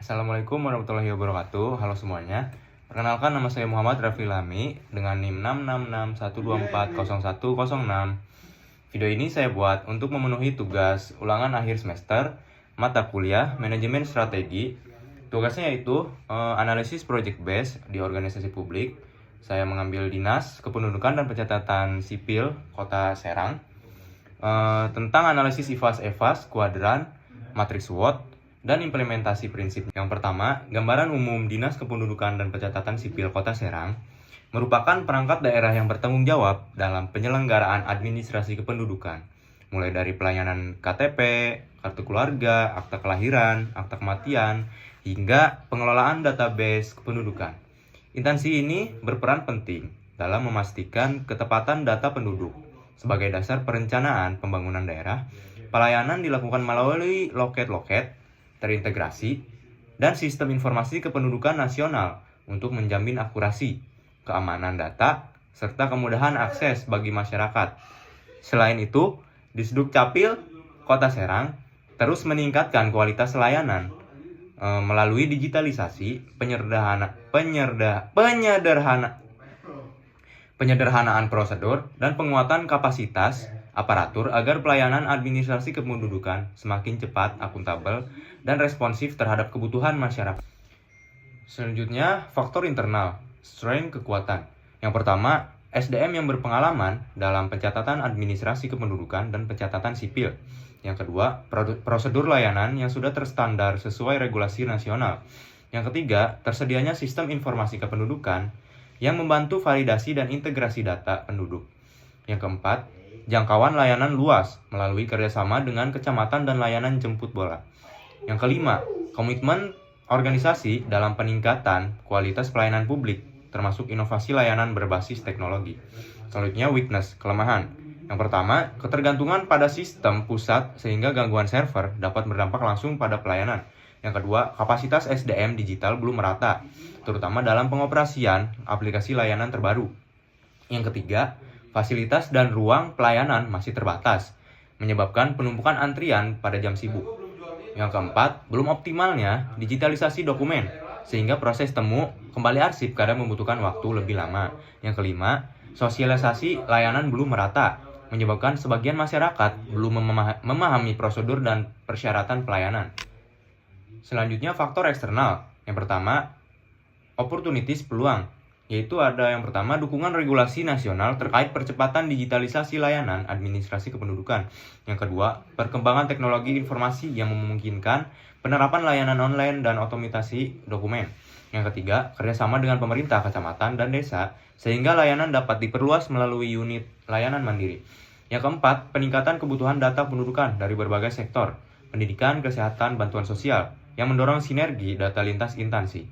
Assalamualaikum warahmatullahi wabarakatuh. Halo semuanya. Perkenalkan, nama saya Muhammad Raffi Lami dengan NIM 66612401006. Video ini saya buat untuk memenuhi tugas ulangan akhir semester mata kuliah Manajemen Strategi. Tugasnya yaitu analisis project base di organisasi publik. Saya mengambil Dinas Kependudukan dan Pencatatan Sipil Kota Serang. Tentang analisis IFAS, kuadran, matriks SWOT, dan implementasi prinsip. Yang pertama, gambaran umum Dinas Kependudukan dan Pencatatan Sipil Kota Serang merupakan perangkat daerah yang bertanggung jawab dalam penyelenggaraan administrasi kependudukan, mulai dari pelayanan KTP, kartu keluarga, akta kelahiran, akta kematian, hingga pengelolaan database kependudukan. Instansi ini berperan penting dalam memastikan ketepatan data penduduk. Sebagai dasar perencanaan pembangunan daerah, pelayanan dilakukan melalui loket-loket terintegrasi dan sistem informasi kependudukan nasional untuk menjamin akurasi, keamanan data, serta kemudahan akses bagi masyarakat. Selain itu, Disduk Capil Kota Serang terus meningkatkan kualitas layanan melalui digitalisasi, penyederhanaan prosedur, dan penguatan kapasitas aparatur agar pelayanan administrasi kependudukan semakin cepat, akuntabel, dan responsif terhadap kebutuhan masyarakat. Selanjutnya, faktor internal, strength, kekuatan. Yang pertama, SDM yang berpengalaman dalam pencatatan administrasi kependudukan dan pencatatan sipil. Yang kedua, prosedur layanan yang sudah terstandar sesuai regulasi nasional. Yang ketiga, tersedianya sistem informasi kependudukan yang membantu validasi dan integrasi data penduduk. Yang keempat, jangkauan layanan luas melalui kerjasama dengan kecamatan dan layanan jemput bola. Yang kelima, komitmen organisasi dalam peningkatan kualitas pelayanan publik, termasuk inovasi layanan berbasis teknologi. Selanjutnya, weakness, kelemahan. Yang pertama, ketergantungan pada sistem pusat sehingga gangguan server dapat berdampak langsung pada pelayanan. Yang kedua, kapasitas SDM digital belum merata, terutama dalam pengoperasian aplikasi layanan terbaru. Yang ketiga, fasilitas dan ruang pelayanan masih terbatas, menyebabkan penumpukan antrian pada jam sibuk. Yang keempat, belum optimalnya digitalisasi dokumen, sehingga proses temu kembali arsip kadang membutuhkan waktu lebih lama. Yang kelima, sosialisasi layanan belum merata, menyebabkan sebagian masyarakat belum memahami prosedur dan persyaratan pelayanan. Selanjutnya, faktor eksternal. Yang pertama, opportunities, peluang, yaitu ada yang pertama, dukungan regulasi nasional terkait percepatan digitalisasi layanan administrasi kependudukan. Yang kedua, perkembangan teknologi informasi yang memungkinkan penerapan layanan online dan otomatisasi dokumen. Yang ketiga, kerjasama dengan pemerintah, kecamatan, dan desa, sehingga layanan dapat diperluas melalui unit layanan mandiri. Yang keempat, peningkatan kebutuhan data pendudukan dari berbagai sektor, pendidikan, kesehatan, bantuan sosial, yang mendorong sinergi data lintas instansi.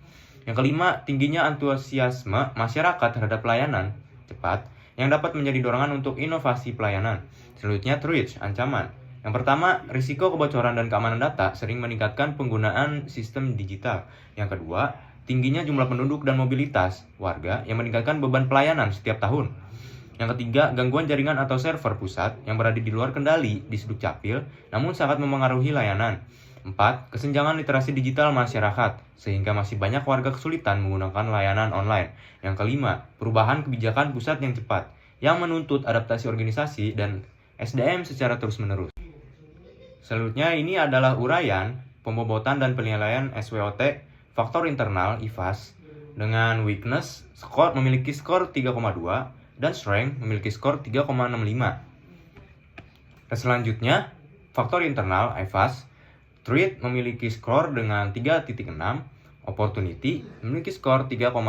Yang kelima, tingginya antusiasme masyarakat terhadap pelayanan cepat yang dapat menjadi dorongan untuk inovasi pelayanan. Selanjutnya, threats, ancaman. Yang pertama, risiko kebocoran dan keamanan data sering meningkatkan penggunaan sistem digital. Yang kedua, tingginya jumlah penduduk dan mobilitas warga yang meningkatkan beban pelayanan setiap tahun. Yang ketiga, gangguan jaringan atau server pusat yang berada di luar kendali di Disduk Capil namun sangat memengaruhi layanan. 4. Kesenjangan literasi digital masyarakat, sehingga masih banyak warga kesulitan menggunakan layanan online. Yang kelima, perubahan kebijakan pusat yang cepat, yang menuntut adaptasi organisasi dan SDM secara terus-menerus. Selanjutnya, ini adalah uraian, pembobotan dan penilaian SWOT, faktor internal IFAS, dengan weakness, memiliki skor 3,2, dan strength memiliki skor 3,65. Selanjutnya, faktor internal IFAS, Threat memiliki skor dengan 3.6, Opportunity memiliki skor 3,5.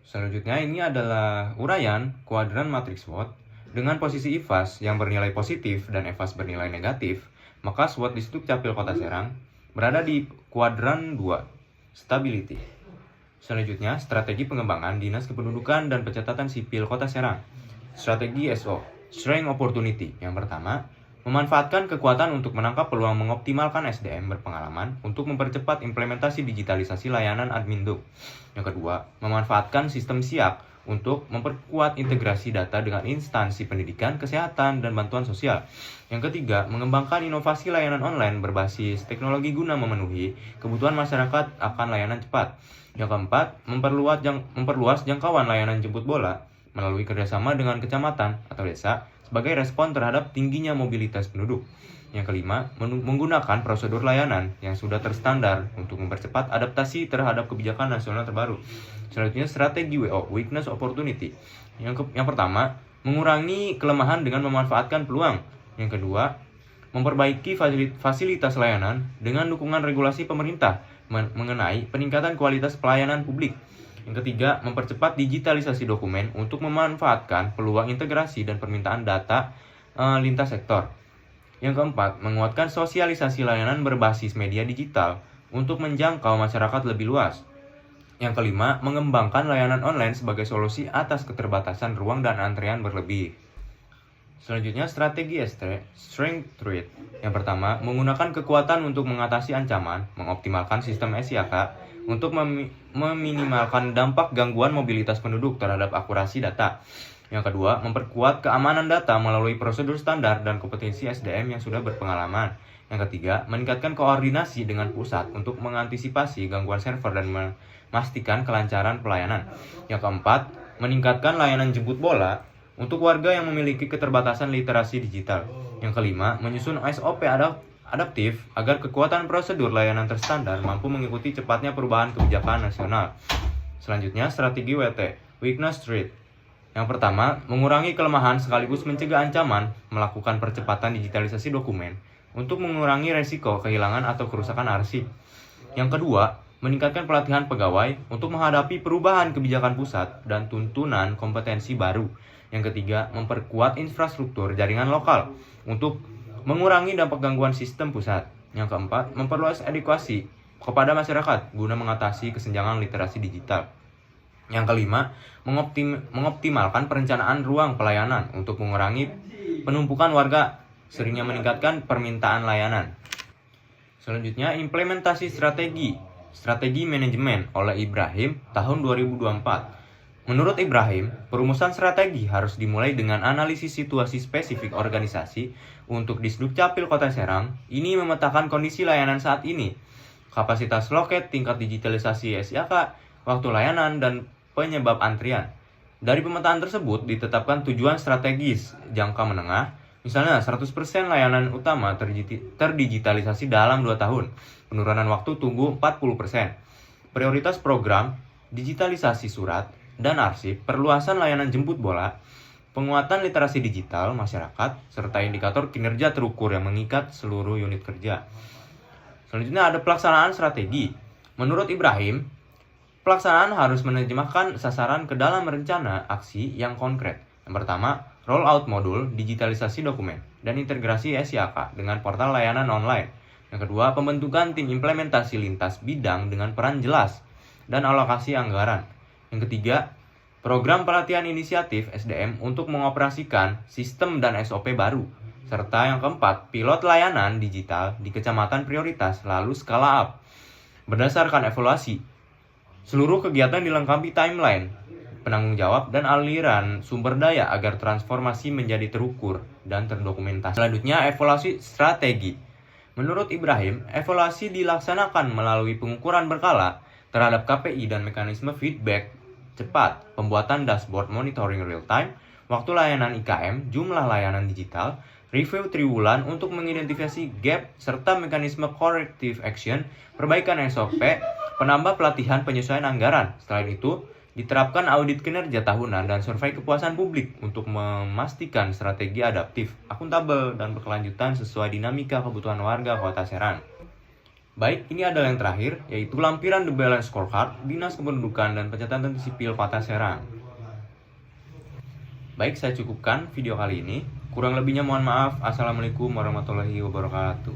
Selanjutnya, ini adalah uraian kuadran matriks SWOT dengan posisi IFAS yang bernilai positif dan EFAS bernilai negatif, maka SWOT di Disduk Capil Kota Serang berada di kuadran 2, Stability. Selanjutnya, strategi pengembangan Dinas Kependudukan dan Pencatatan Sipil Kota Serang. Strategi SO, Strength Opportunity. Yang pertama, memanfaatkan kekuatan untuk menangkap peluang mengoptimalkan SDM berpengalaman untuk mempercepat implementasi digitalisasi layanan Adminduk. Yang kedua, memanfaatkan sistem siap untuk memperkuat integrasi data dengan instansi pendidikan, kesehatan, dan bantuan sosial. Yang ketiga, mengembangkan inovasi layanan online berbasis teknologi guna memenuhi kebutuhan masyarakat akan layanan cepat. Yang keempat, memperluas jangkauan layanan jemput bola melalui kerjasama dengan kecamatan atau desa sebagai respon terhadap tingginya mobilitas penduduk. Yang kelima, menggunakan prosedur layanan yang sudah terstandar untuk mempercepat adaptasi terhadap kebijakan nasional terbaru. Selanjutnya, strategi WO, Weakness Opportunity. Yang pertama, mengurangi kelemahan dengan memanfaatkan peluang. Yang kedua, memperbaiki fasilitas layanan dengan dukungan regulasi pemerintah mengenai peningkatan kualitas pelayanan publik. Yang ketiga, mempercepat digitalisasi dokumen untuk memanfaatkan peluang integrasi dan permintaan data lintas sektor. Yang keempat, menguatkan sosialisasi layanan berbasis media digital untuk menjangkau masyarakat lebih luas. Yang kelima, mengembangkan layanan online sebagai solusi atas keterbatasan ruang dan antrean berlebih. Selanjutnya, strategi Strength Threat. Yang pertama, menggunakan kekuatan untuk mengatasi ancaman, mengoptimalkan sistem SIAK untuk meminimalkan dampak gangguan mobilitas penduduk terhadap akurasi data. Yang kedua, memperkuat keamanan data melalui prosedur standar dan kompetensi SDM yang sudah berpengalaman. Yang ketiga, meningkatkan koordinasi dengan pusat untuk mengantisipasi gangguan server dan memastikan kelancaran pelayanan. Yang keempat, meningkatkan layanan jemput bola untuk warga yang memiliki keterbatasan literasi digital. Yang kelima, menyusun SOP adaptif agar kekuatan prosedur layanan terstandar mampu mengikuti cepatnya perubahan kebijakan nasional. Selanjutnya, strategi WT, Weakness Threat. Yang pertama, mengurangi kelemahan sekaligus mencegah ancaman, melakukan percepatan digitalisasi dokumen untuk mengurangi resiko kehilangan atau kerusakan arsip. Yang kedua, meningkatkan pelatihan pegawai untuk menghadapi perubahan kebijakan pusat dan tuntunan kompetensi baru. Yang ketiga, memperkuat infrastruktur jaringan lokal untuk mengurangi dampak gangguan sistem pusat. Yang keempat, memperluas edukasi kepada masyarakat guna mengatasi kesenjangan literasi digital. Yang kelima, mengoptimalkan perencanaan ruang pelayanan untuk mengurangi penumpukan warga seringnya meningkatkan permintaan layanan. Selanjutnya, implementasi strategi manajemen oleh Ibrahim tahun 2024. Menurut Ibrahim, perumusan strategi harus dimulai dengan analisis situasi spesifik organisasi. Untuk di Sdukcapil Kota Serang, ini memetakan kondisi layanan saat ini, kapasitas loket, tingkat digitalisasi SIAK, waktu layanan, dan penyebab antrian. Dari pemetaan tersebut ditetapkan tujuan strategis jangka menengah, misalnya 100% layanan utama terdigitalisasi dalam 2 tahun, penurunan waktu tunggu 40%, prioritas program, digitalisasi surat dan arsip, perluasan layanan jemput bola, penguatan literasi digital masyarakat, serta indikator kinerja terukur yang mengikat seluruh unit kerja. Selanjutnya ada pelaksanaan strategi. Menurut Ibrahim, pelaksanaan harus menerjemahkan sasaran ke dalam rencana aksi yang konkret. Yang pertama, rollout modul, digitalisasi dokumen, dan integrasi SIAK dengan portal layanan online. Yang kedua, pembentukan tim implementasi lintas bidang dengan peran jelas dan alokasi anggaran. Yang ketiga, program pelatihan inisiatif SDM untuk mengoperasikan sistem dan SOP baru. Serta yang keempat, pilot layanan digital di kecamatan prioritas lalu skala up. Berdasarkan evaluasi, seluruh kegiatan dilengkapi timeline, penanggung jawab, dan aliran sumber daya agar transformasi menjadi terukur dan terdokumentasi. Selanjutnya, evaluasi strategi. Menurut Ibrahim, evaluasi dilaksanakan melalui pengukuran berkala terhadap KPI dan mekanisme feedback cepat, pembuatan dashboard monitoring real time, waktu layanan IKM, jumlah layanan digital, review triwulan untuk mengidentifikasi gap, serta mekanisme corrective action, perbaikan SOP, penambah pelatihan penyesuaian anggaran. Selain itu, diterapkan audit kinerja tahunan dan survei kepuasan publik untuk memastikan strategi adaptif, akuntabel, dan berkelanjutan sesuai dinamika kebutuhan warga Kota Serang. Baik, ini adalah yang terakhir, yaitu lampiran The Balance Scorecard Dinas Kependudukan dan Pencatatan Sipil Kota Serang. Baik, saya cukupkan video kali ini. Kurang lebihnya mohon maaf. Assalamualaikum warahmatullahi wabarakatuh.